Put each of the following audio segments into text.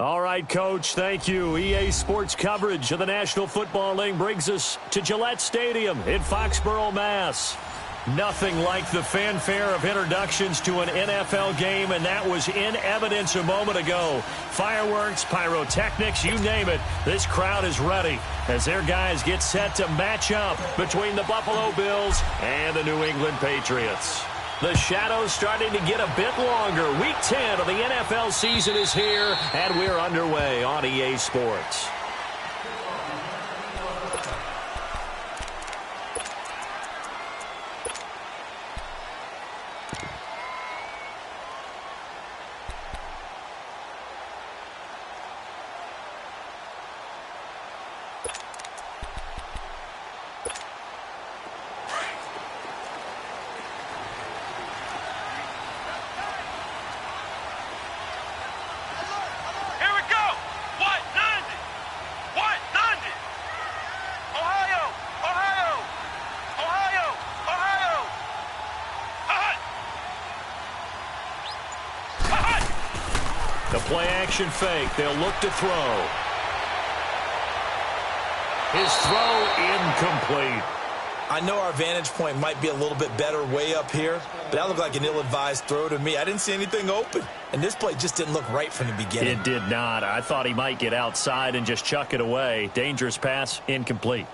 All right, Coach, thank you. EA Sports coverage of the National Football League brings us to Gillette Stadium in Foxborough, Mass. Nothing like the fanfare of introductions to an NFL game, and that was in evidence a moment ago. Fireworks, pyrotechnics, you name it. This crowd is ready as their guys get set to match up between the Buffalo Bills and the New England Patriots. The shadows starting to get a bit longer. Week 10 of the NFL season is here, and we're underway on EA Sports. The play-action fake. They'll look to throw. His throw incomplete. I know our vantage point might be a little bit better way up here, but that looked like an ill-advised throw to me. I didn't see anything open, and this play just didn't look right from the beginning. It did not. I thought he might get outside and just chuck it away. Dangerous pass, incomplete.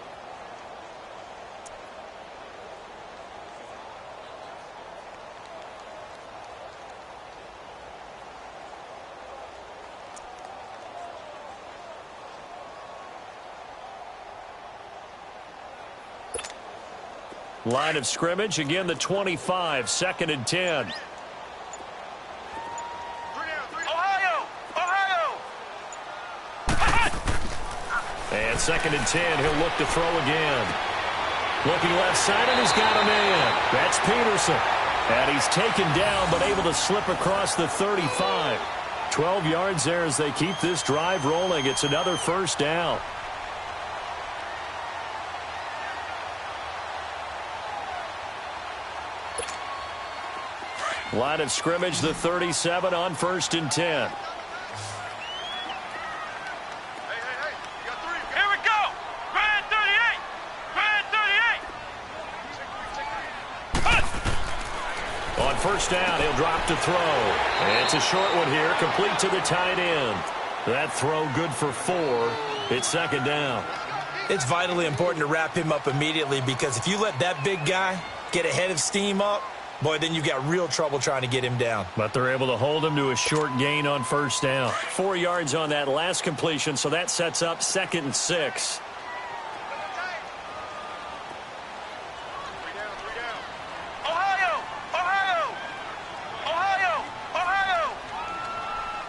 Line of scrimmage, again the 25, 2nd and 10. And 2nd and 10, he'll look to throw again. Looking left side, and he's got a man. That's Peterson. And he's taken down, but able to slip across the 35. 12 yards there as they keep this drive rolling. It's another first down. Line of scrimmage, the 37 on 1st and 10. Here we go. Grand 38. Grand 38. On 1st down, he'll drop to throw. And it's a short one here, complete to the tight end. That throw good for 4. It's 2nd down. It's vitally important to wrap him up immediately, because if you let that big guy get ahead of steam up, boy, then you've got real trouble trying to get him down. But they're able to hold him to a short gain on 1st down. 4 yards on that last completion, so that sets up 2nd and 6. Ohio! Ohio! Ohio! Ohio!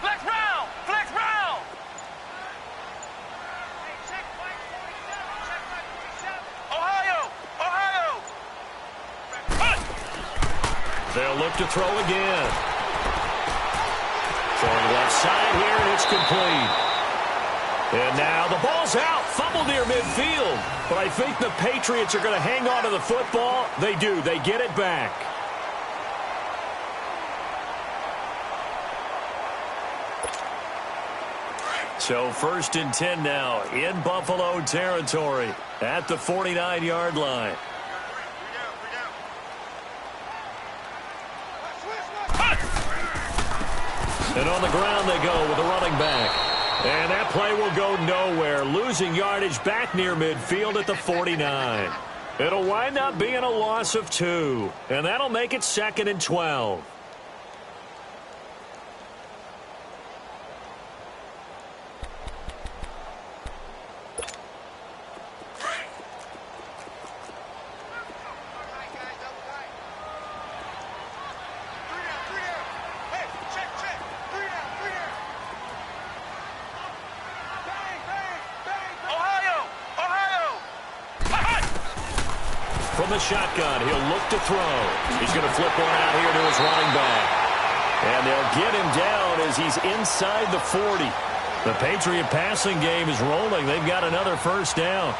Flex round! Flex round! Ohio! Ohio! They'll look to throw again. Throwing left side here, and it's complete. And now the ball's out. Fumble near midfield. But I think the Patriots are going to hang on to the football. They do. They get it back. So 1st and 10 now in Buffalo territory at the 49-yard line. And on the ground they go with a running back. And that play will go nowhere. Losing yardage back near midfield at the 49. It'll wind up being a loss of 2. And that'll make it 2nd and 12. From the shotgun, he'll look to throw. He's going to flip one out here to his running back. And they'll get him down as he's inside the 40. The Patriot passing game is rolling. They've got another 1st down.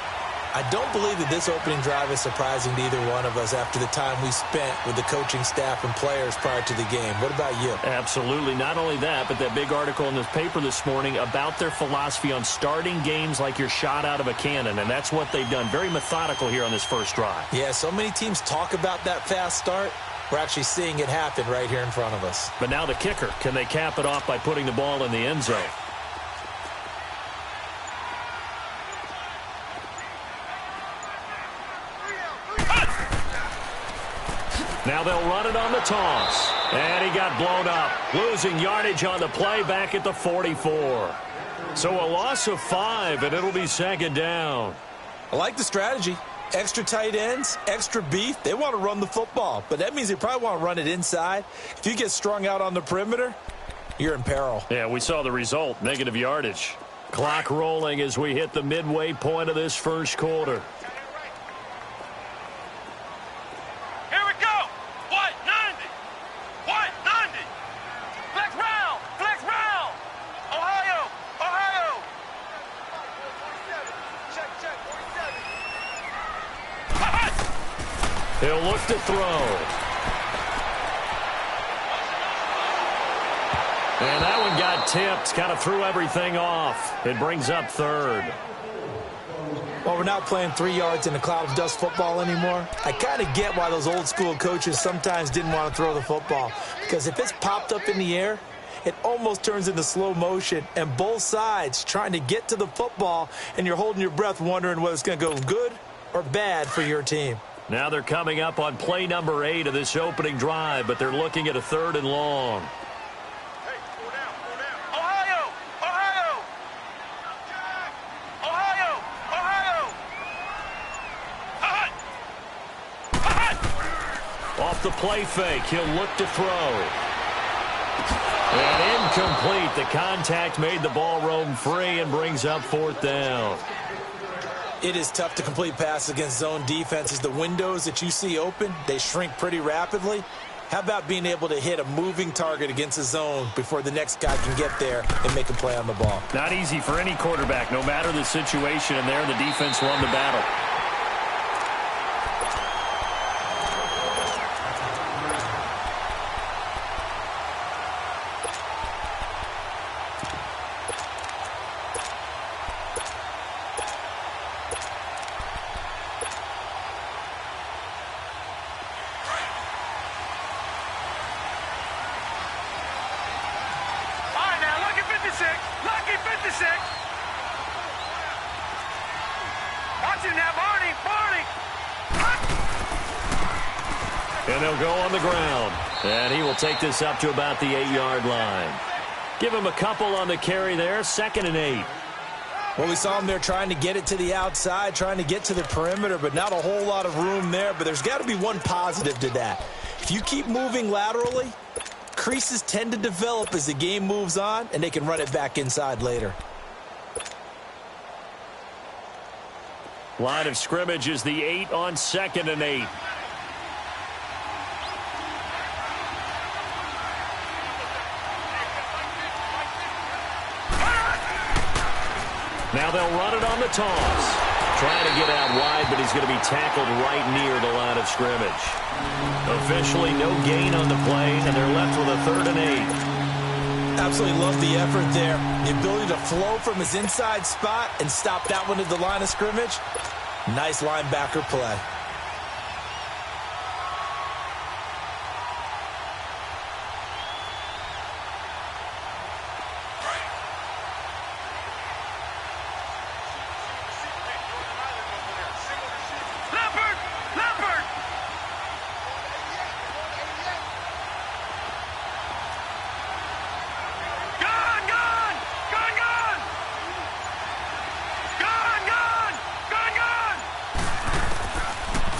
I don't believe that this opening drive is surprising to either one of us after the time we spent with the coaching staff and players prior to the game. What about you? Absolutely. Not only that, but that big article in the paper this morning about their philosophy on starting games like you're shot out of a cannon, and that's what they've done. Very methodical here on this first drive. Yeah, so many teams talk about that fast start. We're actually seeing it happen right here in front of us. But now the kicker. Can they cap it off by putting the ball in the end zone? Now they'll run it on the toss. And he got blown up. Losing yardage on the play back at the 44. So a loss of 5, and it'll be second down. I like the strategy. Extra tight ends, extra beef. They want to run the football, but that means they probably want to run it inside. If you get strung out on the perimeter, you're in peril. Yeah, we saw the result, negative yardage. Clock rolling as we hit the midway point of this first quarter. Here we go. What? 90. What? 90. Flex round. Flex round. Ohio. Ohio. Check, 47. He'll look to throw. And that one got tipped, kind of threw everything off. It brings up third. Well, we're not playing 3 yards in a cloud of dust football anymore. I kind of get why those old school coaches sometimes didn't want to throw the football. Because if it's popped up in the air, it almost turns into slow motion. And both sides trying to get to the football, and you're holding your breath wondering whether it's going to go good or bad for your team. Now they're coming up on play number 8 of this opening drive, but they're looking at a 3rd and long. Ohio. Ohio. Ohio. Ohio. Off the play fake, he'll look to throw. And incomplete. The contact made the ball roam free and brings up 4th down. It is tough to complete passes against zone defenses. The windows that you see open, they shrink pretty rapidly. How about being able to hit a moving target against a zone before the next guy can get there and make a play on the ball? Not easy for any quarterback, no matter the situation, and there the defense won the battle. Lucky 56. Watch him now, Barney. Barney. And they'll go on the ground. And he will take this up to about the 8-yard line. Give him a couple on the carry there. 2nd and 8. Well, we saw him there trying to get it to the outside, trying to get to the perimeter, but not a whole lot of room there. But there's got to be one positive to that. If you keep moving laterally, creases tend to develop as the game moves on, and they can run it back inside later. Line of scrimmage is the 8 on 2nd and 8. Now they'll run it on the toss. Trying to get out wide, but he's going to be tackled right near the line of scrimmage. Officially no gain on the play, and they're left with a 3rd and 8. Absolutely love the effort there. The ability to flow from his inside spot and stop that one at the line of scrimmage. Nice linebacker play.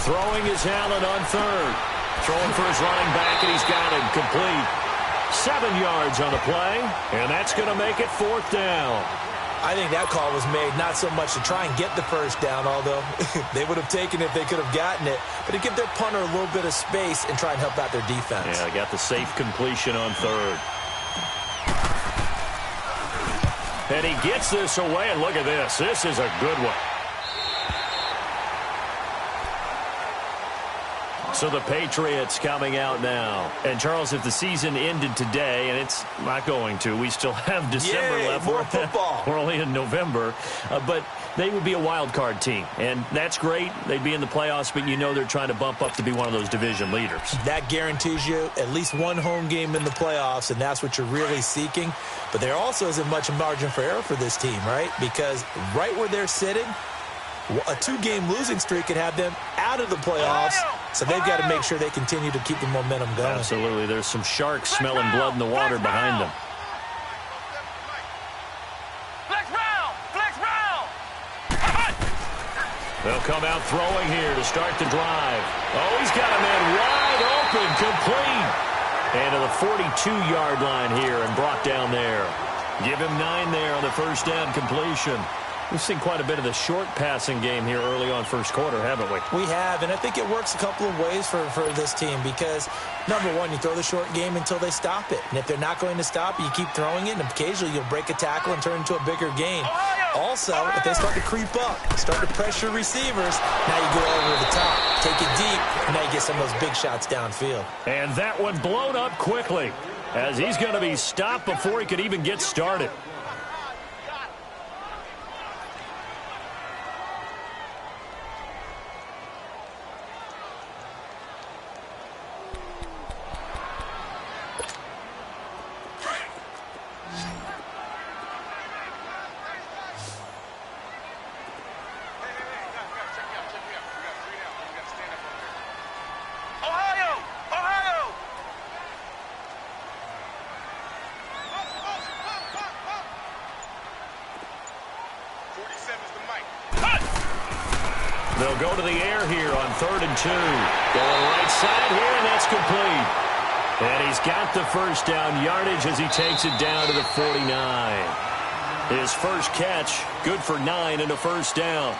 Throwing is Allen on 3rd. Throwing for his running back, and he's got him complete. 7 yards on the play, and that's going to make it 4th down. I think that call was made not so much to try and get the first down, although they would have taken it if they could have gotten it, but to give their punter a little bit of space and try and help out their defense. Yeah, they got the safe completion on 3rd. And he gets this away, and look at this. This is a good one. So the Patriots coming out now. And, Charles, if the season ended today, and it's not going to, we still have December left. More football. We're only in November. But they would be a wild card team. And that's great. They'd be in the playoffs, but you know they're trying to bump up to be one of those division leaders. That guarantees you at least one home game in the playoffs, and that's what you're really seeking. But there also isn't much margin for error for this team, right? Because right where they're sitting, a 2-game losing streak could have them out of the playoffs. So they've got to make sure they continue to keep the momentum going. Absolutely. There's some sharks smelling blood in the water behind them. They'll come out throwing here to start the drive. Oh, he's got a man wide open, complete. And to the 42-yard line here and brought down there. Give him 9 there on the first down completion. We've seen quite a bit of the short passing game here early on first quarter, haven't we? We have, and I think it works a couple of ways for this team because, number one, you throw the short game until they stop it. And if they're not going to stop it, you keep throwing it, and occasionally you'll break a tackle and turn it into a bigger game. Also, if they start to creep up, start to pressure receivers, now you go over the top, take it deep, and now you get some of those big shots downfield. And that one blown up quickly as he's going to be stopped before he could even get started. They'll go to the air here on 3rd and 2. Going right side here, and that's complete. And he's got the first down yardage as he takes it down to the 49. His first catch, good for 9 and a first down.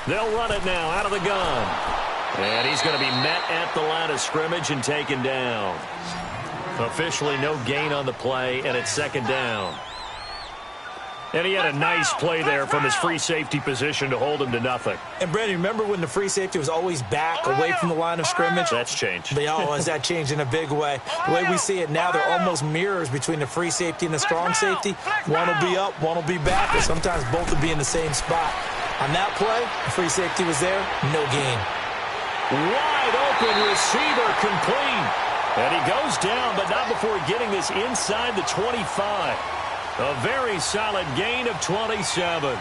They'll run it now out of the gun. And he's going to be met at the line of scrimmage and taken down. Officially no gain on the play, and it's 2nd down. And he had a nice play there from his free safety position to hold him to nothing. And, Brandon, remember when the free safety was always back away from the line of scrimmage? That's changed. But, has that changed in a big way? The way we see it now, they're almost mirrors between the free safety and the strong safety. One will be up, one will be back, or sometimes both will be in the same spot. On that play, the free safety was there, no gain. Wide open receiver, complete. And he goes down, but not before getting this inside the 25. A very solid gain of 27.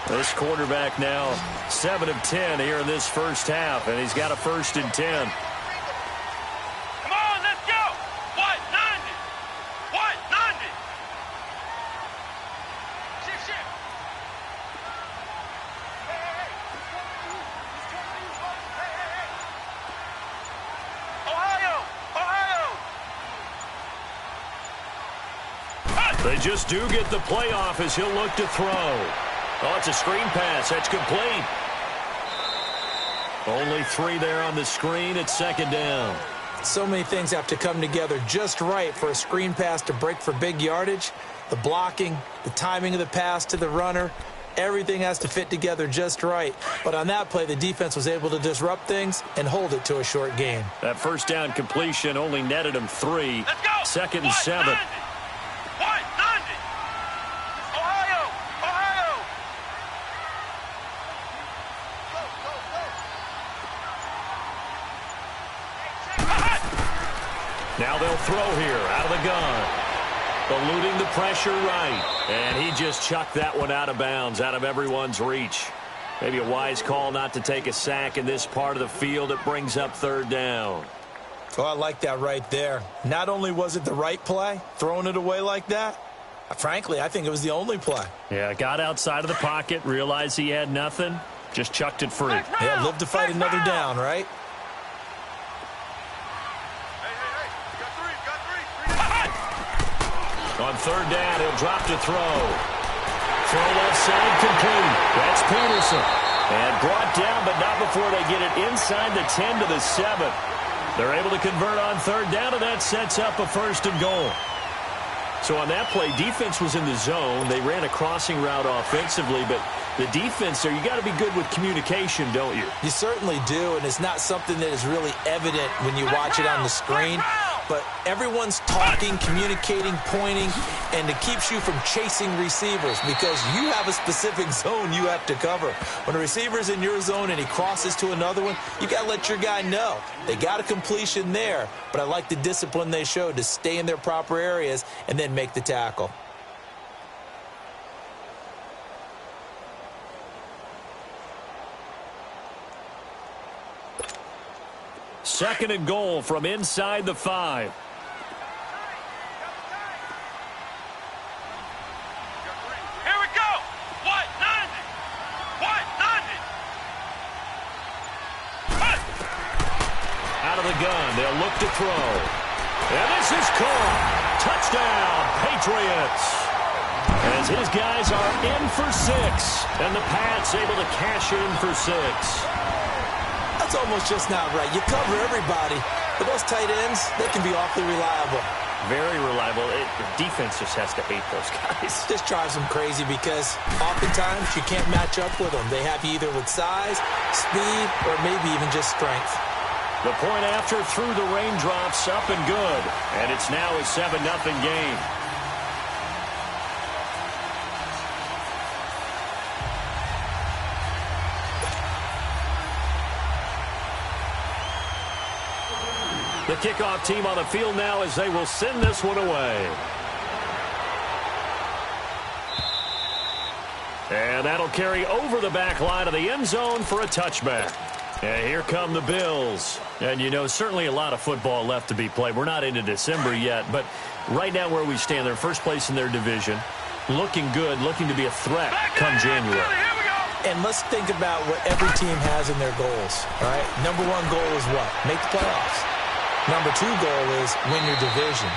This quarterback now 7 of 10 here in this first half, and he's got a 1st and 10. They just do get the playoff as he'll look to throw. Oh, it's a screen pass. That's complete. Only 3 there on the screen. It's 2nd down. So many things have to come together just right for a screen pass to break for big yardage. The blocking, the timing of the pass to the runner, everything has to fit together just right. But on that play, the defense was able to disrupt things and hold it to a short gain. That first down completion only netted him 3. 2nd and 7. Now they'll throw here out of the gun. Eluding the pressure right. And he just chucked that one out of bounds, out of everyone's reach. Maybe a wise call not to take a sack in this part of the field. It brings up 3rd down. Oh, I like that right there. Not only was it the right play, throwing it away like that, frankly, I think it was the only play. Yeah, got outside of the pocket, realized he had nothing, just chucked it free. Yeah, live to fight another down, right? On third down, he'll drop to throw. Throw left side complete. That's Peterson. And brought down, but not before they get it inside the 10 to the 7. They're able to convert on third down, and that sets up a first and goal. So on that play, defense was in the zone. They ran a crossing route offensively, but the defense there, you got to be good with communication, don't you? You certainly do, and it's not something that is really evident when you watch it on the screen. But everyone's talking, communicating, pointing, and it keeps you from chasing receivers because you have a specific zone you have to cover. When a receiver's in your zone and he crosses to another one, you got to let your guy know. They got a completion there, but I like the discipline they showed to stay in their proper areas and then make the tackle. Second and goal from inside the 5. Here we go. What? 90. What? 90. What? Out of the gun, they'll look to throw. And this is caught. Touchdown, Patriots. As his guys are in for 6. And the Pats able to cash in for 6. That's almost just not right. You cover everybody, but those tight ends, they can be awfully reliable. Very reliable. The defense just has to hate those guys. This drives them crazy because oftentimes you can't match up with them. They have you either with size, speed, or maybe even just strength. The point after through the raindrops, up and good. And it's now a 7-0 game. The kickoff team on the field now as they will send this one away. And that'll carry over the back line of the end zone for a touchback. And here come the Bills. And, you know, certainly a lot of football left to be played. We're not into December yet, but right now where we stand, they're first place in their division. Looking good, looking to be a threat come January. And let's think about what every team has in their goals, all right? Number one goal is what? Make the playoffs. Number 2 goal is win your division.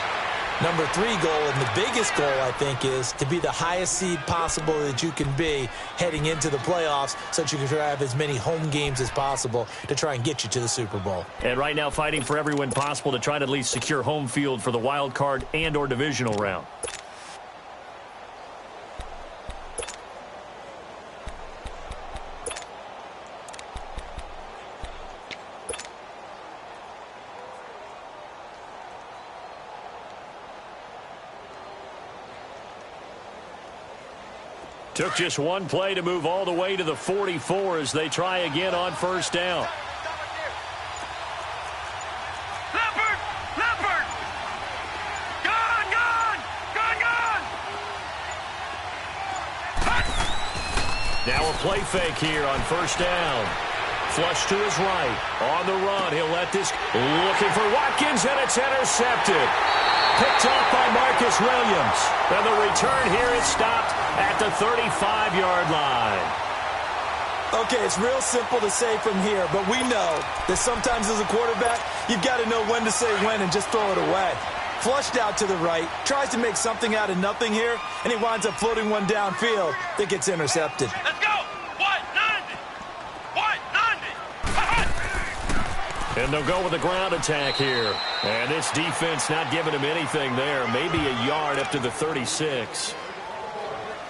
Number 3 goal, and the biggest goal, I think, is to be the highest seed possible that you can be heading into the playoffs so that you can have as many home games as possible to try and get you to the Super Bowl. And right now fighting for every win possible to try to at least secure home field for the wild card and or divisional round. Took just one play to move all the way to the 44 as they try again on first down. Leopard! Leopard! Gone! Gone! Gone! Gone! Now a play fake here on first down. Flush to his right. On the run, he'll let this... Looking for Watkins, and it's intercepted. Picked off by Marcus Williams. And the return here is stopped at the 35-yard line. Okay, it's real simple to say from here, but we know that sometimes as a quarterback, you've got to know when to say when and just throw it away. Flushed out to the right, tries to make something out of nothing here, and he winds up floating one downfield that gets intercepted. Let's go! What? 90! What? 90! And they'll go with a ground attack here. And this defense not giving him anything there. Maybe a yard up to the 36.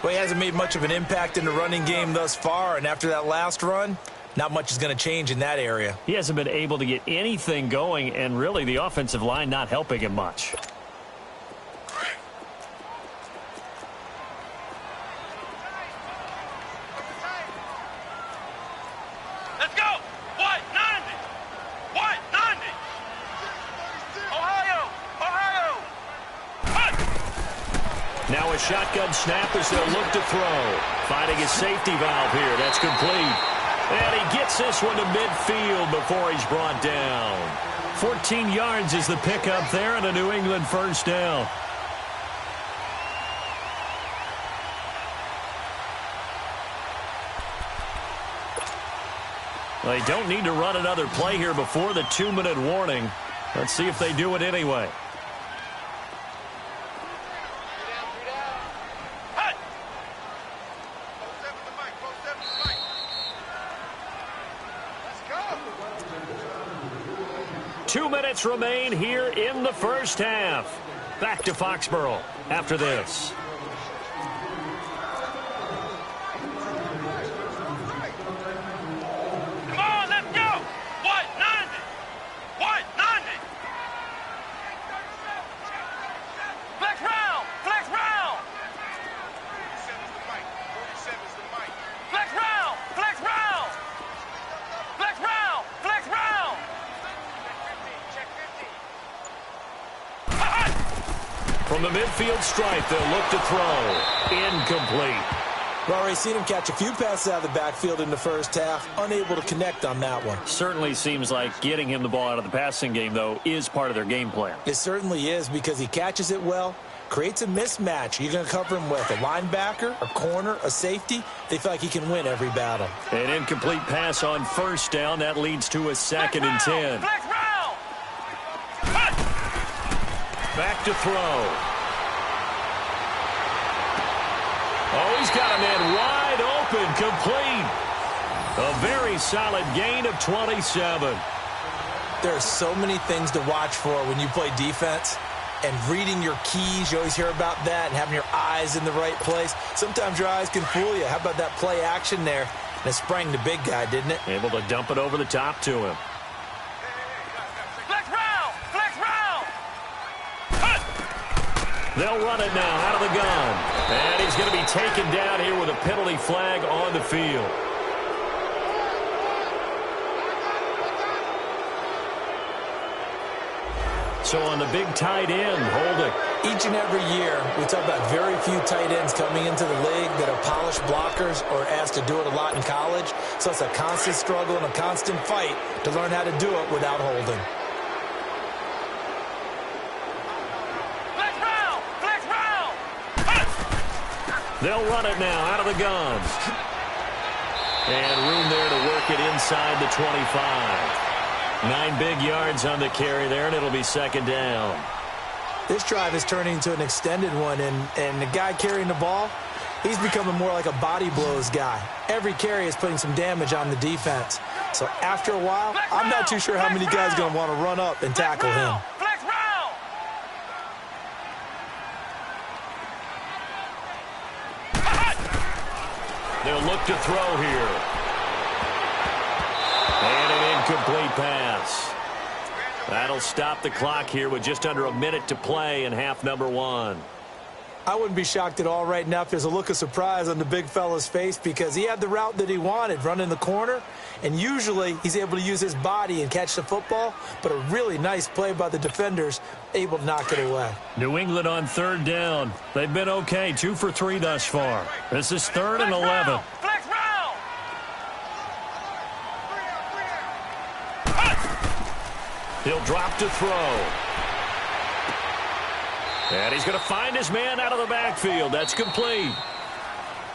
Well, he hasn't made much of an impact in the running game thus far, and after that last run, not much is going to change in that area. He hasn't been able to get anything going, and really the offensive line not helping him much. Let's go! What? 90! What? 90! Ohio! Ohio! What? Now a shotgun snap as they'll look to throw. Finding his safety valve here. That's complete. And he gets this one to midfield before he's brought down. 14 yards is the pickup there and a New England first down. They don't need to run another play here before the 2-minute warning. Let's see if they do it anyway. 2 minutes remain here in the first half. Back to Foxborough after this. Come on, let's go. White 90. White 90. Flex round. Flex round. 47's the mic. 47's the mic. Flex round. Flex round. Flex round. Flex round. Check 15. From the midfield stripe, they'll look to throw. Incomplete. We've already seen him catch a few passes out of the backfield in the first half, unable to connect on that one. Certainly seems like getting him the ball out of the passing game, though, is part of their game plan. It certainly is, because he catches it well, creates a mismatch. You're going to cover him with a linebacker, a corner, a safety. They feel like he can win every battle. An incomplete pass on first down. That leads to a 2nd and 10. Flex round. Back to throw. Oh, he's got a man wide open, complete. A very solid gain of 27. There are so many things to watch for when you play defense. And reading your keys, you always hear about that, and having your eyes in the right place. Sometimes your eyes can fool you. How about that play action there? And it sprang the big guy, didn't it? Able to dump it over the top to him. Flex round. Flex round. They'll run it now out of the gun. And he's going to be taken down here with a penalty flag on the field. So on the big tight end, holding. Each and every year, we talk about very few tight ends coming into the league that are polished blockers or asked to do it a lot in college. So it's a constant struggle and a constant fight to learn how to do it without holding. Flex round. Flex round. They'll run it now out of the gun. And room there to work it inside the 25. 9 big yards on the carry there, and it'll be 2nd down. This drive is turning into an extended one, and the guy carrying the ball, he's becoming more like a body blows guy. Every carry is putting some damage on the defense. So after a while, I'm not too sure how many guys are going to want to run up and tackle him. Flex round. They'll look to throw here. And an incomplete pass. That'll stop the clock here with just under a minute to play in half number 1. I wouldn't be shocked at all right now if there's a look of surprise on the big fella's face, because he had the route that he wanted, running the corner, and usually he's able to use his body and catch the football, but a really nice play by the defenders, able to knock it away. New England on 3rd down. They've been okay, 2 for 3 thus far. This is 3rd and 11. Flex round. He'll drop to throw. And he's going to find his man out of the backfield. That's complete.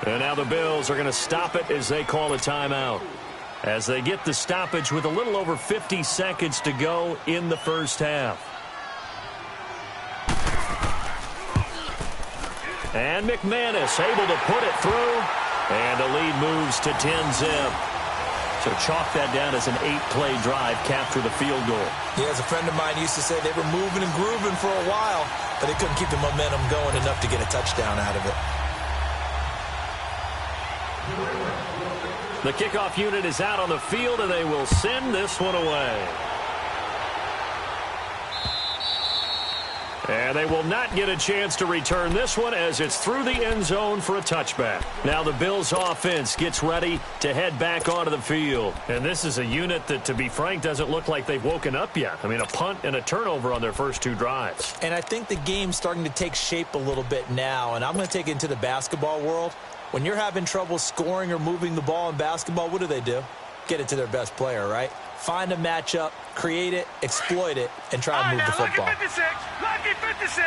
And now the Bills are going to stop it as they call a timeout, as they get the stoppage with a little over 50 seconds to go in the first half. And McManus able to put it through. And the lead moves to 10-zip. So chalk that down as an 8-play drive, capture the field goal. Yeah, as a friend of mine used to say, they were moving and grooving for a while, but they couldn't keep the momentum going enough to get a touchdown out of it. The kickoff unit is out on the field, and they will send this one away. And they will not get a chance to return this one, as it's through the end zone for a touchback. Now the Bills offense gets ready to head back onto the field. And this is a unit that, to be frank, doesn't look like they've woken up yet. I mean, a punt and a turnover on their first 2 drives. And I think the game's starting to take shape a little bit now, and I'm going to take it into the basketball world. When you're having trouble scoring or moving the ball in basketball, what do? Get it to their best player, right? Find a matchup, create it, exploit it, and try to move the football. Lucky 56. Lucky 56.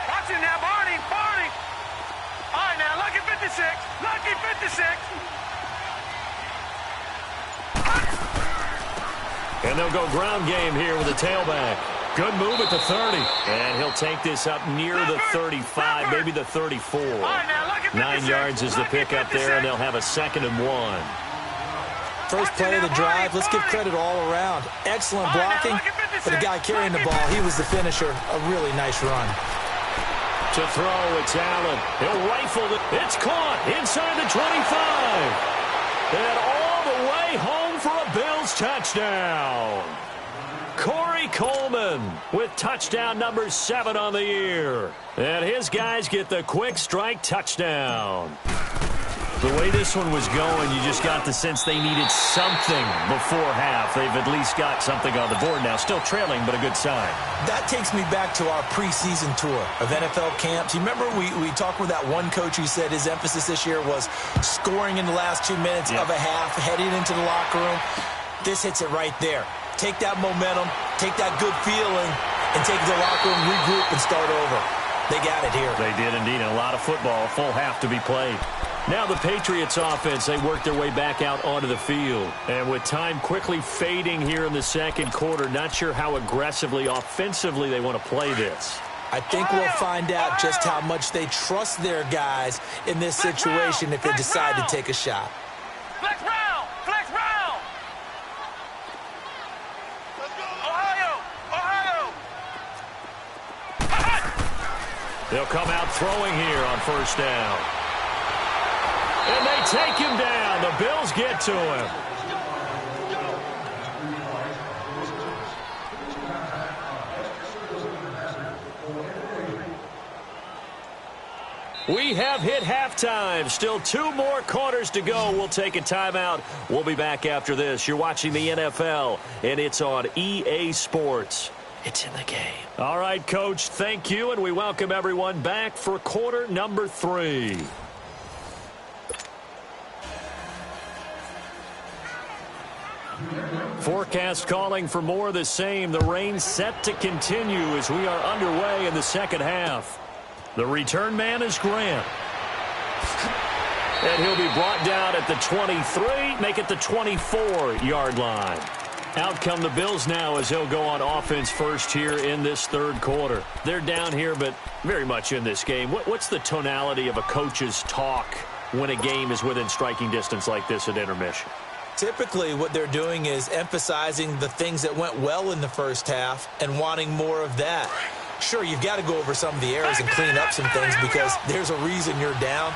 Watch it now, Barney. Barney. All right, now, lucky 56. Lucky 56. And they'll go ground game here with a tailback. Good move at the 30. And he'll take this up near the 35, maybe the 34. All right, now, lucky 56. 9 yards is the pickup there, and they'll have a 2nd and 1. First play of the drive, let's give credit all around. Excellent blocking, but the guy carrying the ball, he was the finisher. A really nice run. To throw, it's Allen. He'll rifle it. It's caught inside the 25. And all the way home for a Bills touchdown. Corey Coleman with touchdown number 7 on the year. And his guys get the quick strike touchdown. The way this one was going, you just got the sense they needed something before half. They've at least got something on the board now. Still trailing, but a good sign. That takes me back to our preseason tour of NFL camps. You remember we talked with that one coach who said his emphasis this year was scoring in the last 2 minutes of a half, heading into the locker room. This hits it right there. Take that momentum, take that good feeling, and take it to the locker room, regroup, and start over. They got it here. They did indeed, and a lot of football, full half to be played. Now the Patriots offense, they work their way back out onto the field. And with time quickly fading here in the second quarter, not sure how aggressively, offensively they want to play this. I think we'll find out just how much they trust their guys in this situation if they decide to take a shot. Flex round! Flex round! Ohio! Ohio! They'll come out throwing here on first down. And they take him down. The Bills get to him. We have hit halftime. Still 2 more quarters to go. We'll take a timeout. We'll be back after this. You're watching the NFL, and it's on EA Sports. It's in the game. All right, Coach, thank you, and we welcome everyone back for quarter number 3. Forecast calling for more of the same. The rain set to continue as we are underway in the second half. The return man is Grant. And he'll be brought down at the 23, make it the 24-yard line. Out come the Bills now as they'll go on offense first here in this third quarter. They're down here, but very much in this game. What's the tonality of a coach's talk when a game is within striking distance like this at intermission? Typically, what they're doing is emphasizing the things that went well in the first half and wanting more of that. Sure, you've got to go over some of the errors and clean up some things because there's a reason you're down.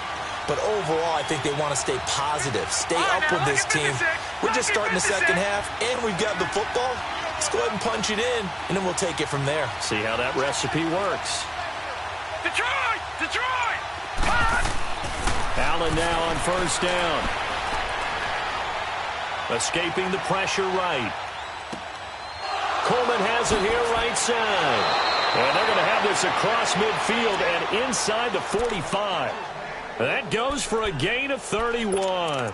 But overall, I think they want to stay positive, stay up with this team. We're just starting the second half, and we've got the football. Let's go ahead and punch it in, and then we'll take it from there. See how that recipe works. Detroit! Detroit! Allen now on first down. Escaping the pressure right. Coleman has it here right side. And they're going to have this across midfield and inside the 45. That goes for a gain of 31.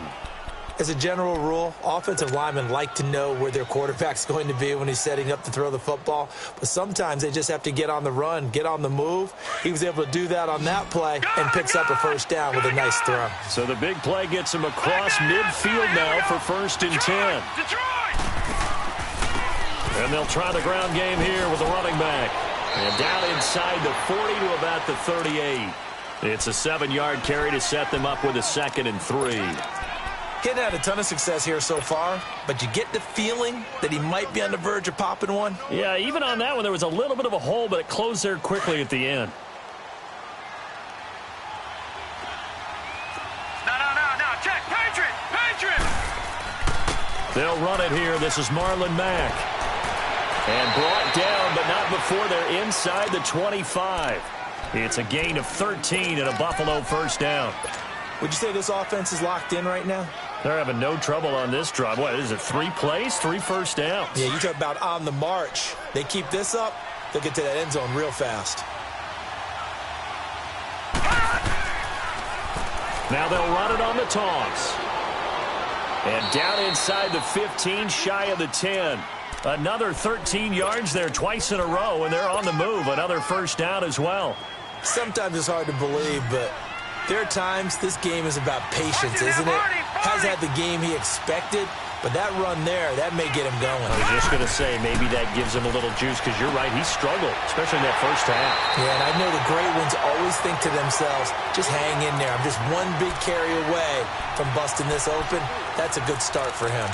As a general rule, offensive linemen like to know where their quarterback's going to be when he's setting up to throw the football. But sometimes they just have to get on the run, get on the move. He was able to do that on that play and picks up a first down with a nice throw. So the big play gets him across midfield now for 1st and 10. And they'll try the ground game here with the running back. And down inside the 40 to about the 38. It's a 7-yard carry to set them up with a 2nd and 3. Getting had a ton of success here so far, but you get the feeling that he might be on the verge of popping one. Yeah, even on that one, there was a little bit of a hole, but it closed there quickly at the end. No, check, Patriots! They'll run it here. This is Marlon Mack. And brought down, but not before they're inside the 25. It's a gain of 13 and a Buffalo first down. Would you say this offense is locked in right now? They're having no trouble on this drive. What is it, 3 plays, 3 first downs? Yeah, you talk about on the march. They keep this up, they'll get to that end zone real fast. Now they'll run it on the toss. And down inside the 15, shy of the 10. Another 13 yards there twice in a row, and they're on the move. Another first down as well. Sometimes it's hard to believe, but there are times this game is about patience, isn't it? Has had the game he expected, But that run there, that may get him going. I was just going to say, maybe that gives him a little juice, because you're right, he struggled, especially in that first half. Yeah, and I know the great ones always think to themselves, just hang in there. I'm just one big carry away from busting this open. That's a good start for him.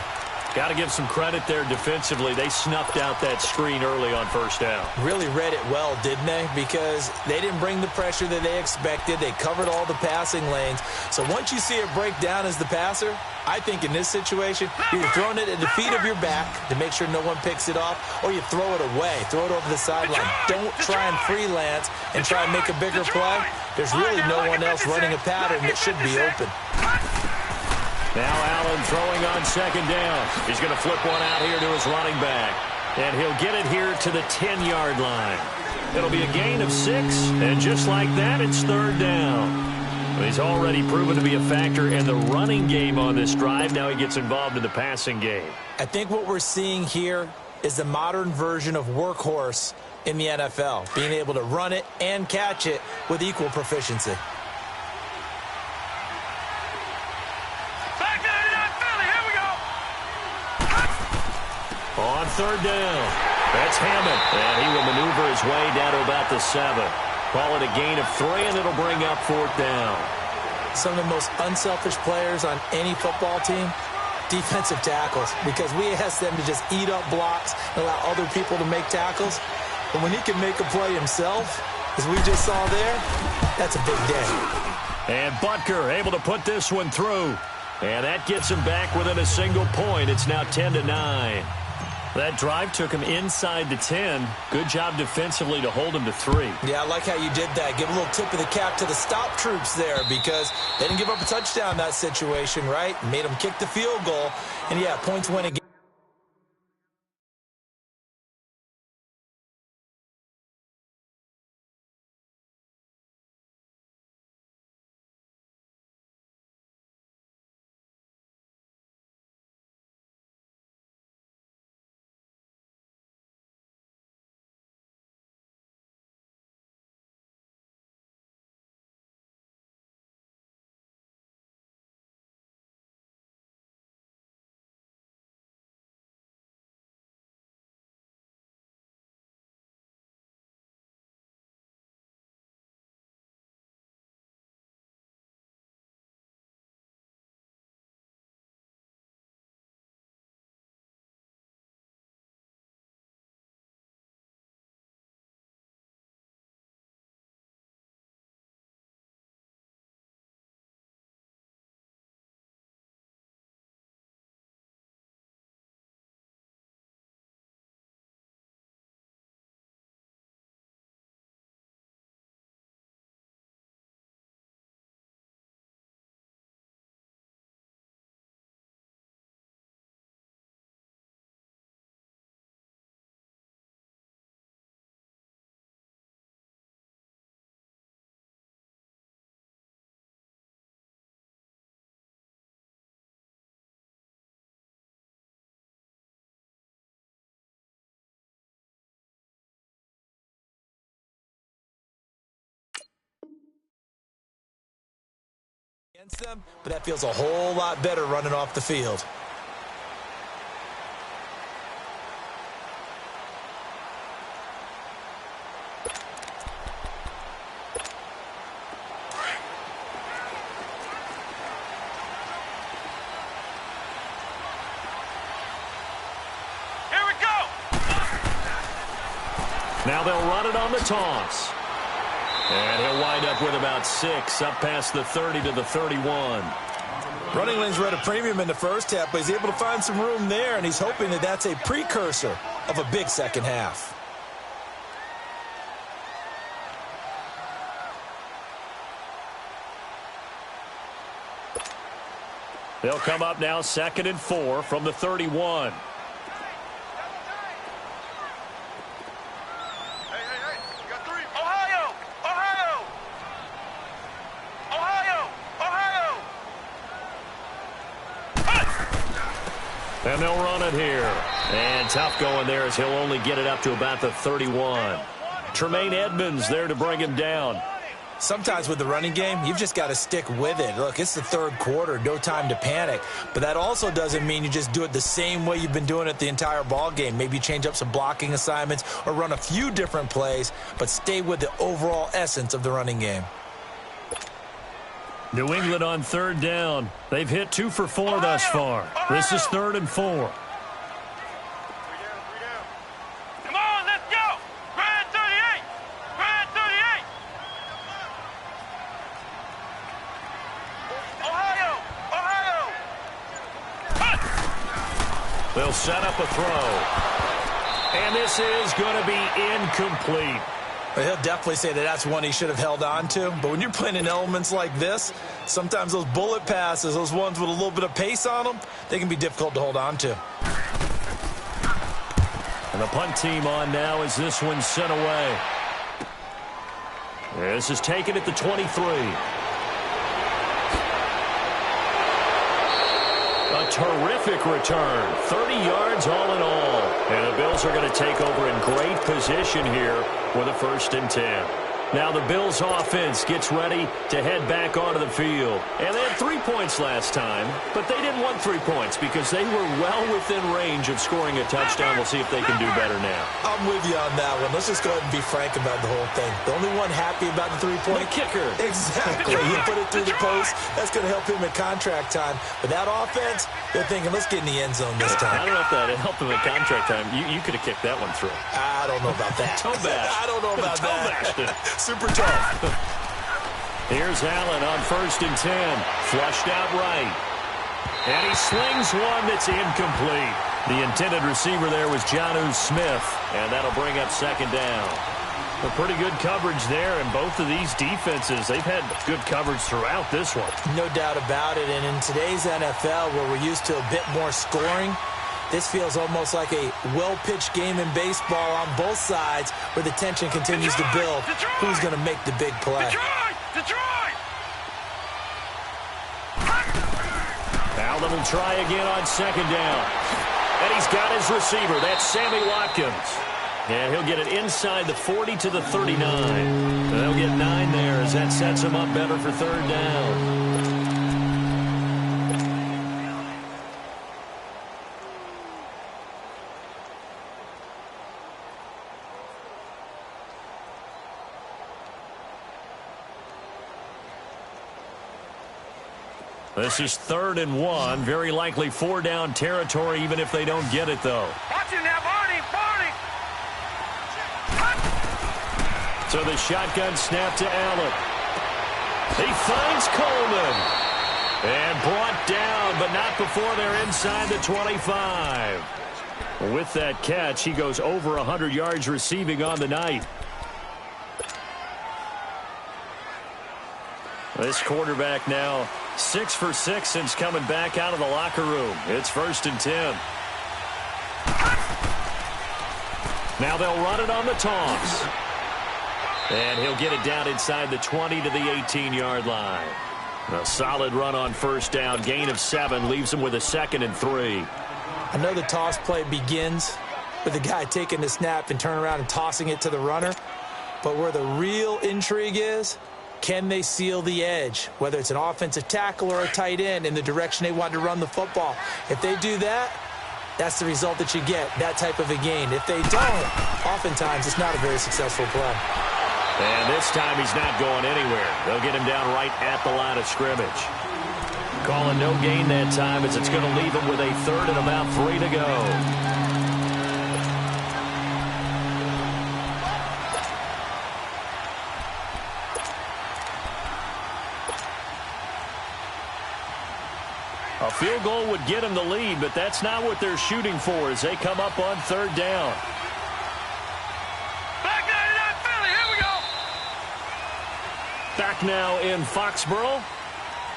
Got to give some credit there defensively. They snuffed out that screen early on first down. Really read it well, didn't they? Because they didn't bring the pressure that they expected. They covered all the passing lanes. So once you see it break down as the passer, I think in this situation, you're throwing it at the feet of your back to make sure no one picks it off, or you throw it away, throw it over the sideline. Don't try and freelance and try and make a bigger play. There's really no one else running a pattern that should be open. Now Allen throwing on second down. He's going to flip one out here to his running back. And he'll get it here to the 10-yard line. It'll be a gain of 6, and just like that, it's third down. He's already proven to be a factor in the running game on this drive. Now he gets involved in the passing game. I think what we're seeing here is the modern version of workhorse in the NFL, being able to run it and catch it with equal proficiency. On third down, that's Hammond, and he will maneuver his way down to about the 7. Call it a gain of 3, and it'll bring up fourth down. Some of the most unselfish players on any football team, defensive tackles, because we ask them to just eat up blocks and allow other people to make tackles. But when he can make a play himself, as we just saw there, that's a big day. And Butker able to put this one through. And that gets him back within a single point. It's now 10-9. That drive took him inside the 10. Good job defensively to hold him to 3. Yeah, I like how you did that. Give a little tip of the cap to the stop troops there, because they didn't give up a touchdown in that situation, right? Made them kick the field goal. And, yeah, points win again. Against them, but that feels a whole lot better running off the field. Here we go. Now they'll run it on the toss. And he'll wind up with about 6, up past the 30 to the 31. Running lanes were at a premium in the first half, but he's able to find some room there, and he's hoping that that's a precursor of a big second half. They'll come up now 2nd and 4 from the 31. And they'll run it here. And tough going there as he'll only get it up to about the 31. Tremaine Edmonds there to bring him down. Sometimes with the running game, you've just got to stick with it. Look, it's the third quarter, no time to panic. But that also doesn't mean you just do it the same way you've been doing it the entire ball game. Maybe change up some blocking assignments or run a few different plays, but stay with the overall essence of the running game. New England on third down. They've hit 2 for 4 thus far. This is 3rd and 4. Come on, let's go. Grand 38. Grand 38. Ohio. They'll set up a throw. And this is going to be incomplete. He'll definitely say that that's one he should have held on to. But when you're playing in elements like this, sometimes those bullet passes, those ones with a little bit of pace on them, they can be difficult to hold on to. And the punt team on now as this one's sent away. This is taken at the 23. A terrific return. 30 yards all in all. And the Bills are going to take over in great position here with a 1st and 10. Now the Bills offense gets ready to head back onto the field. And they had 3 points last time, but they didn't want 3 points because they were well within range of scoring a touchdown. We'll see if they can do better now. I'm with you on that one. Let's just go ahead and be frank about the whole thing. The only one happy about the 3-point kicker. Exactly. He put it through the post. That's going to help him at contract time. But that offense, they're thinking, let's get in the end zone this time. I don't know if that helped him at contract time. You could have kicked that one through. I don't know about that. Toe bash. I don't know about that. Super tough. Here's Allen on 1st and 10. Flushed out right. And he slings one that's incomplete. The intended receiver there was Jonnu Smith. And that'll bring up 2nd down. A pretty good coverage there. And both of these defenses, they've had good coverage throughout this one. No doubt about it. And in today's NFL, where we're used to a bit more scoring, this feels almost like a well-pitched game in baseball on both sides where the tension continues to build. Who's going to make the big play? Detroit! Allen will try again on 2nd down. And he's got his receiver. That's Sammy Watkins. And he'll get it inside the 40 to the 39. And they'll get 9 there as that sets him up better for 3rd down. This is 3rd and 1. Very likely 4-down territory, even if they don't get it, though. Watch him now, Barney! So the shotgun snap to Allen. He finds Coleman. And brought down, but not before they're inside the 25. With that catch, he goes over 100 yards receiving on the night. This quarterback now 6 for 6 since coming back out of the locker room. It's 1st and 10. Now they'll run it on the toss. And he'll get it down inside the 20 to the 18-yard line. A solid run on 1st down. Gain of 7 leaves him with a 2nd and 3. I know the toss play begins with the guy taking the snap and turning around and tossing it to the runner. But where the real intrigue is, can they seal the edge, whether it's an offensive tackle or a tight end, in the direction they want to run the football? If they do that, that's the result that you get, that type of a gain. If they don't, oftentimes it's not a very successful play. And this time he's not going anywhere. They'll get him down right at the line of scrimmage. Calling no gain that time as it's going to leave him with a 3rd and about 3 to go. A field goal would get them the lead, but that's not what they're shooting for as they come up on 3rd down. Back 99 Philly, here we go! Back now in Foxborough.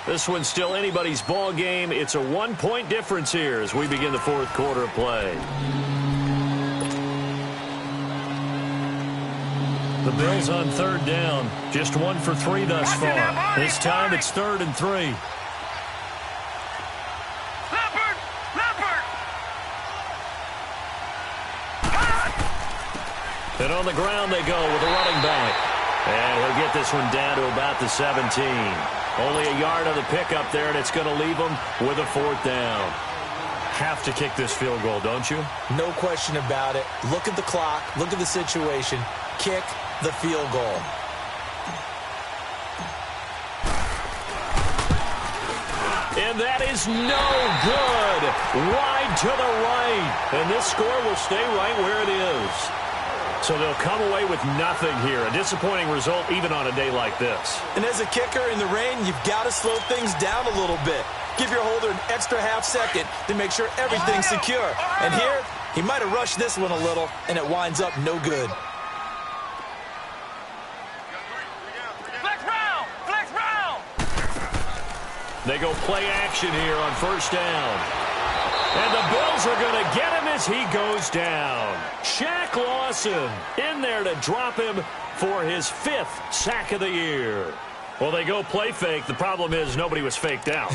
This one's still anybody's ball game. It's a 1-point difference here as we begin the 4th quarter of play. The Bills on 3rd down. Just 1 for 3 thus far. This time it's 3rd and 3. And on the ground they go with a running back. And he'll get this one down to about the 17. Only a yard on the pickup there, and it's going to leave him with a 4th down. Have to kick this field goal, don't you? No question about it. Look at the clock. Look at the situation. Kick the field goal. And that is no good. Wide to the right. And this score will stay right where it is. So they'll come away with nothing here. A disappointing result even on a day like this. And as a kicker in the rain, you've got to slow things down a little bit. Give your holder an extra half second to make sure everything's secure. And here, he might have rushed this one a little, and it winds up no good. Flex round! Flex round! They go play action here on 1st down. And the Bills are going to get him as he goes down. Shaq Lawson in there to drop him for his 5th sack of the year. Well, they go play fake. The problem is nobody was faked out.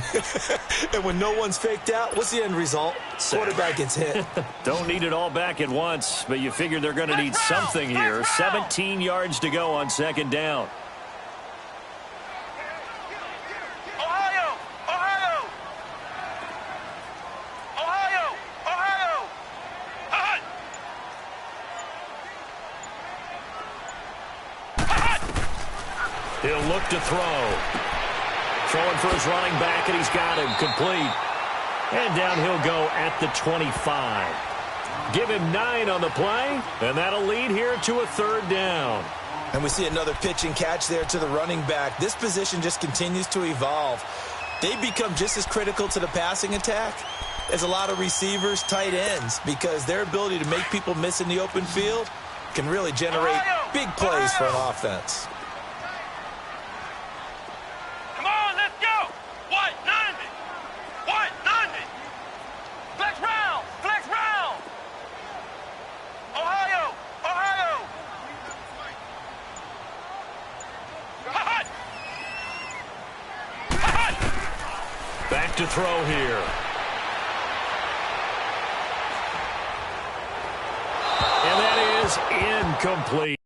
And when no one's faked out, what's the end result? Quarterback gets hit. Don't need it all back at once, but you figure they're going to need something here. 17 yards to go on 2nd down. Ohio! Ohio! Ohio! Ohio! Hot! He'll look to throw. Throwing for his running back, and he's got him complete. And down he'll go at the 25. Give him 9 on the play, and that'll lead here to a 3rd down. And we see another pitch and catch there to the running back. This position just continues to evolve. They become just as critical to the passing attack as a lot of receivers, tight ends, because their ability to make people miss in the open field can really generate big plays for an offense. Come on, let's go! White 90! White 90! Flex round! Flex round! Ohio! Ohio! Hot! Hot! Back to throw here. And that is incomplete.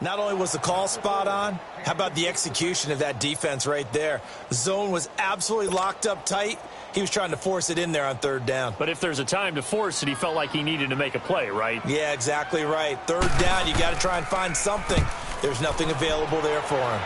Not only was the call spot on, how about the execution of that defense right there? The zone was absolutely locked up tight. He was trying to force it in there on 3rd down. But if there's a time to force it, he felt like he needed to make a play, right? Yeah, exactly right. 3rd down, you got to try and find something. There's nothing available there for him.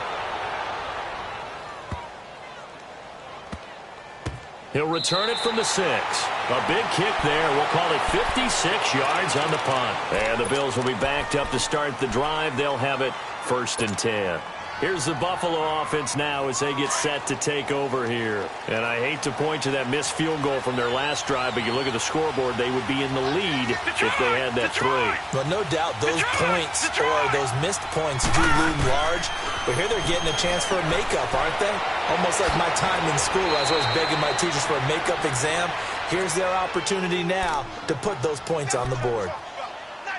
He'll return it from the 6. A big kick there. We'll call it 56 yards on the punt. And the Bills will be backed up to start the drive. They'll have it 1st and 10. Here's the Buffalo offense now as they get set to take over here. And I hate to point to that missed field goal from their last drive, but you look at the scoreboard, they would be in the lead if they had that three. Well, no doubt those points or those missed points do loom large. But here they're getting a chance for a makeup, aren't they? Almost like my time in school. I was always begging my teachers for a makeup exam. Here's their opportunity now to put those points on the board.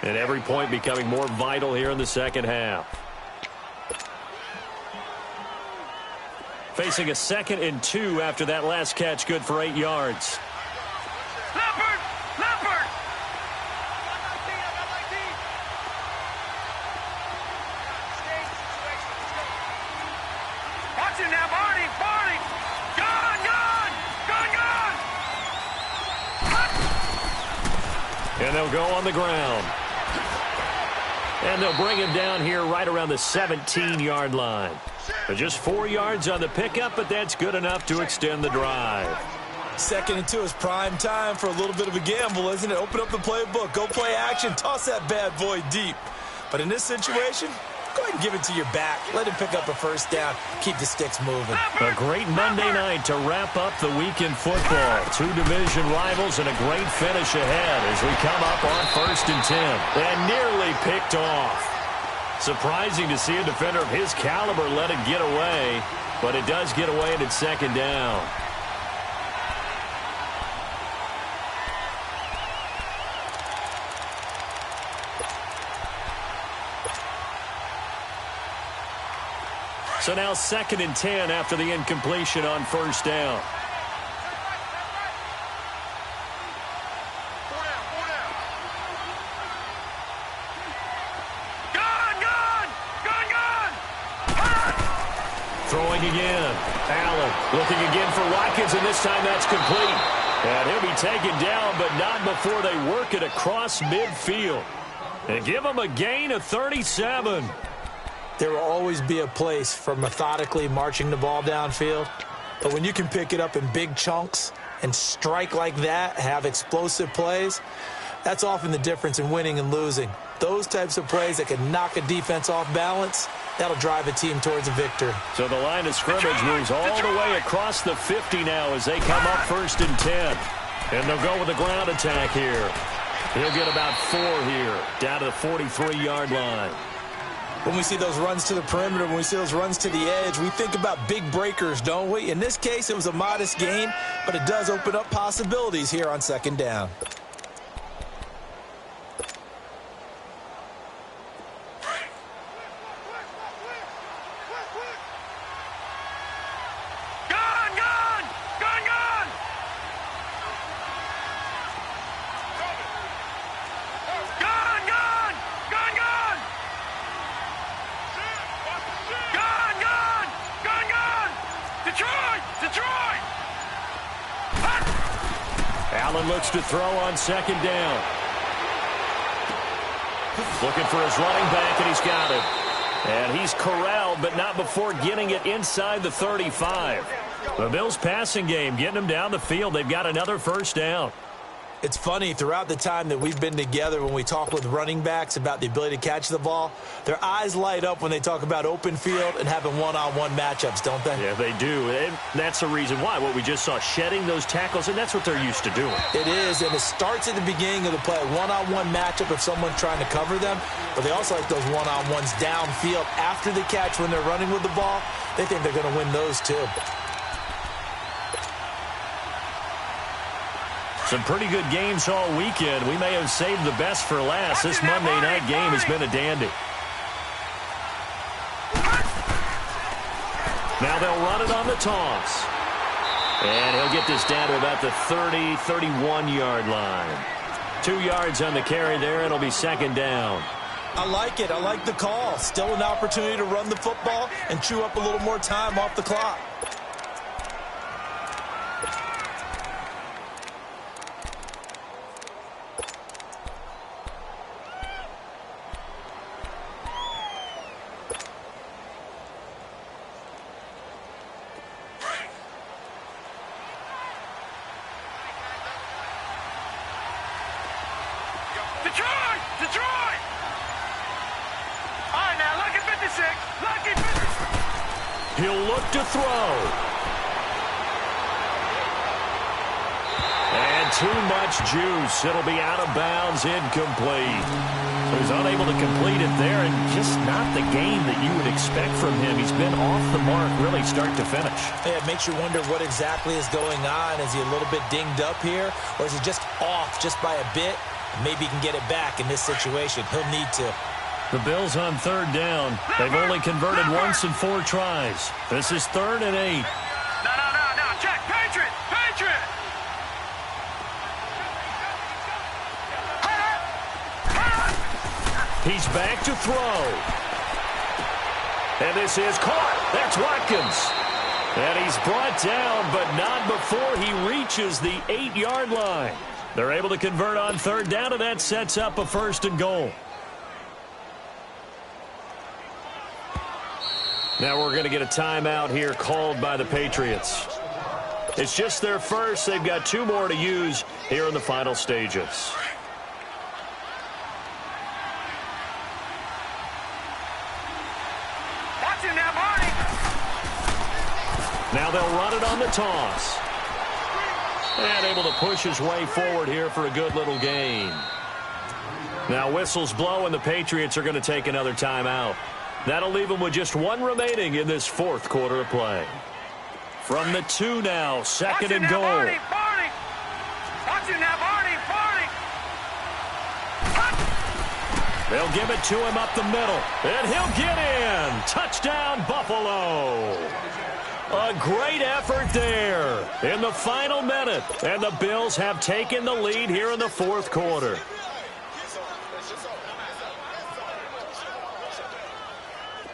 And every point becoming more vital here in the second half. Facing a 2nd and 2 after that last catch, good for 8 yards. Leopard! Leopard! Watch him now, Barney! Barney! Gun! Gun! Gun! Gun! And they'll go on the ground. And they'll bring him down here right around the 17-yard line. Just 4 yards on the pickup, but that's good enough to extend the drive. 2nd and 2 is prime time for a little bit of a gamble, isn't it? Open up the playbook, go play action, toss that bad boy deep. But in this situation, go ahead and give it to your back. Let him pick up a first down. Keep the sticks moving. A great Monday night to wrap up the week in football. 2 division rivals and a great finish ahead as we come up on 1st and 10. And nearly picked off. Surprising to see a defender of his caliber let it get away, but it does get away and it's 2nd down. So now 2nd and 10 after the incompletion on 1st down. Throwing again. Allen looking again for Watkins, and this time that's complete. And he'll be taken down, but not before they work it across midfield. And give him a gain of 37. There will always be a place for methodically marching the ball downfield. But when you can pick it up in big chunks and strike like that, have explosive plays, that's often the difference in winning and losing. Those types of plays that can knock a defense off balance, that'll drive a team towards a victory. So the line of scrimmage moves all the way across the 50 now as they come up 1st and 10. And they'll go with a ground attack here. He'll get about 4 here, down to the 43-yard line. When we see those runs to the perimeter, when we see those runs to the edge, we think about big breakers, don't we? In this case, it was a modest gain, but it does open up possibilities here on 2nd down. Allen looks to throw on 2nd down. Looking for his running back, and he's got it. And he's corralled, but not before getting it inside the 35. The Bills' passing game getting them down the field. They've got another 1st down. It's funny, throughout the time that we've been together, when we talk with running backs about the ability to catch the ball, their eyes light up when they talk about open field and having one-on-one matchups, don't they? Yeah, they do. And that's the reason why. What we just saw, shedding those tackles, and that's what they're used to doing. It is, and it starts at the beginning of the play. One-on-one matchup if someone's trying to cover them, but they also like those one-on-ones downfield after the catch when they're running with the ball. They think they're going to win those too. Some pretty good games all weekend. We may have saved the best for last. This Monday night game has been a dandy. Now they'll run it on the toss. And he'll get this down to about the 30, 31-yard line. 2 yards on the carry there, and it'll be 2nd down. I like it. I like the call. Still an opportunity to run the football and chew up a little more time off the clock. Detroit! All right, now, lucky 56. Lucky 56. He'll look to throw. And too much juice. It'll be out of bounds, incomplete. So he's unable to complete it there, and just not the game that you would expect from him. He's been off the mark really start to finish. Yeah, it makes you wonder what exactly is going on. Is he a little bit dinged up here, or is he just off just by a bit? Maybe he can get it back in this situation. He'll need to. The Bills on third down. They've only converted once in 4 tries. This is 3rd and 8. No. Check. Patriot. He's back to throw. And this is caught. That's Watkins. And he's brought down, but not before he reaches the 8-yard line. They're able to convert on third down, and that sets up a 1st and goal. Now we're going to get a timeout here called by the Patriots. It's just their first. They've got 2 more to use here in the final stages. Watching now, Barney. Now they'll run it on the toss. And able to push his way forward here for a good little gain. Now whistles blow, and the Patriots are going to take another timeout. That'll leave them with just 1 remaining in this 4th quarter of play. From the 2 now, 2nd and goal. Barney. Watching now, Barney. They'll give it to him up the middle, and he'll get in. Touchdown, Buffalo. A great effort there in the final minute, and the Bills have taken the lead here in the 4th quarter.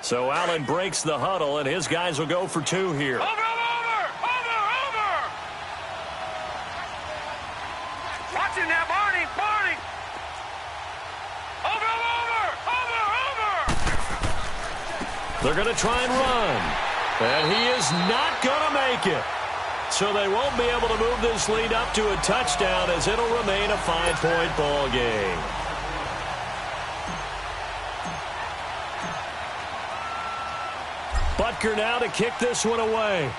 So Allen breaks the huddle, and his guys will go for 2 here. Over. Watching now, Barney. Over. They're going to try and run, and he is not going to make it. So they won't be able to move this lead up to a touchdown, as it'll remain a 5-point ball game. Butker now to kick this one away.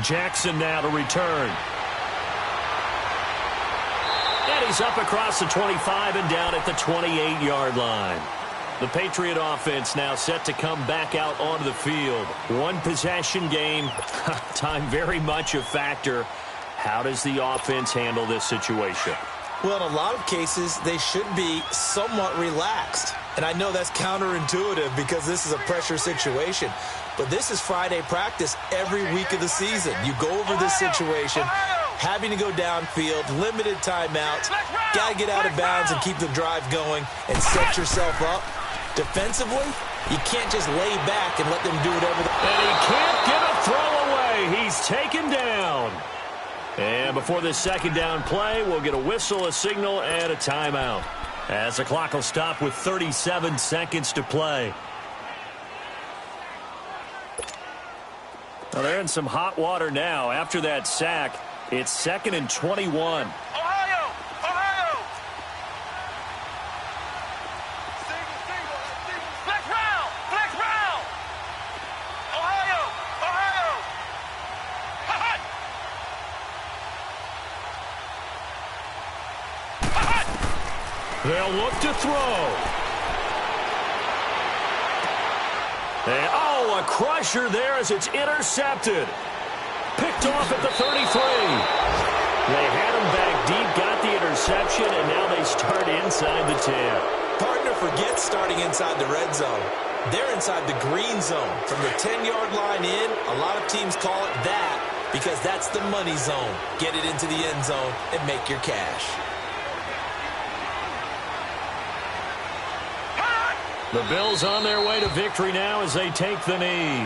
Jackson now to return. And he's up across the 25 and down at the 28-yard line. The Patriot offense now set to come back out onto the field. 1 possession game. Time very much a factor. How does the offense handle this situation? Well, in a lot of cases, they should be somewhat relaxed. And I know that's counterintuitive because this is a pressure situation. But this is Friday practice every week of the season. You go over this situation, having to go downfield, limited timeouts, got to get out of bounds and keep the drive going and set yourself up. Defensively, you can't just lay back and let them do whatever. And he can't get a throw away. He's taken down. And before this 2nd down play, we'll get a whistle, a signal, and a timeout, as the clock will stop with 37 seconds to play. Well, they're in some hot water now. After that sack, it's 2nd and 21. Ohio. Flex round. Ohio. Hot. They'll look to throw. And, a crusher there as it's intercepted. Picked off at the 33. They had him back deep, got the interception, and now they start inside the 10. Partner forgets starting inside the red zone. They're inside the green zone. From the 10-yard line in, a lot of teams call it that because that's the money zone. Get it into the end zone and make your cash. The Bills on their way to victory now as they take the knee.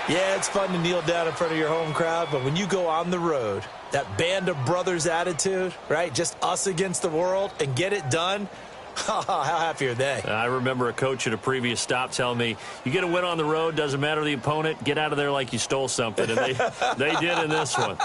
Yeah, it's fun to kneel down in front of your home crowd, but when you go on the road, that band of brothers attitude, right? Just us against the world and get it done. How happy are they? I remember a coach at a previous stop telling me, you get a win on the road, doesn't matter the opponent, get out of there like you stole something. And they did in this one.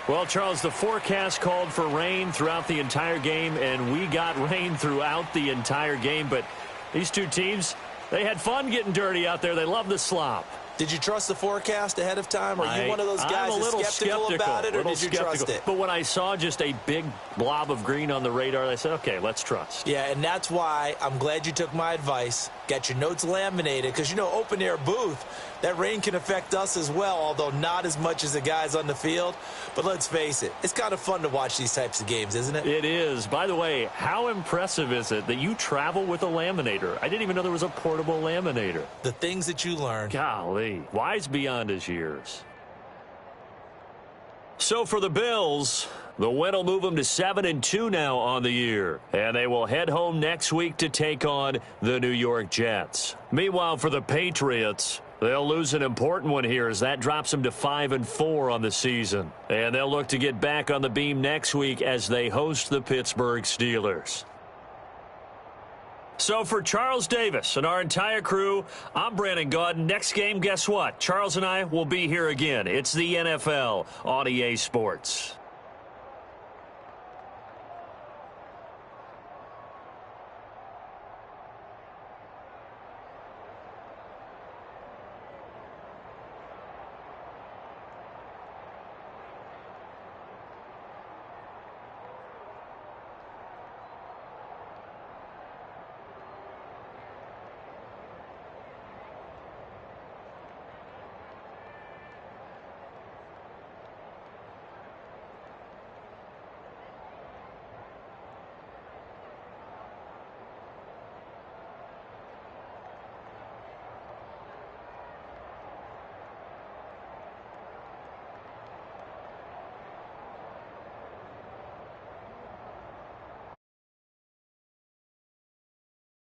Well, Charles, the forecast called for rain throughout the entire game, and we got rain throughout the entire game. But these two teams, they had fun getting dirty out there. They love the slop. Did you trust the forecast ahead of time? Are you one of those guys that's skeptical about it, or did you trust it? But when I saw just a big blob of green on the radar, I said, okay, let's trust. Yeah, and that's why I'm glad you took my advice. Get your notes laminated, because, you know, open-air booth, that rain can affect us as well, although not as much as the guys on the field. But let's face it, it's kind of fun to watch these types of games, isn't it? It is. By the way, how impressive is it that you travel with a laminator? I didn't even know there was a portable laminator. The things that you learn. Golly, wise beyond his years. So for the Bills, the win will move them to 7-2 now on the year. And they will head home next week to take on the New York Jets. Meanwhile, for the Patriots, they'll lose an important one here as that drops them to 5-4 on the season. And they'll look to get back on the beam next week as they host the Pittsburgh Steelers. So for Charles Davis and our entire crew, I'm Brandon Gaudin. Next game, guess what? Charles and I will be here again. It's the NFL on EA Sports.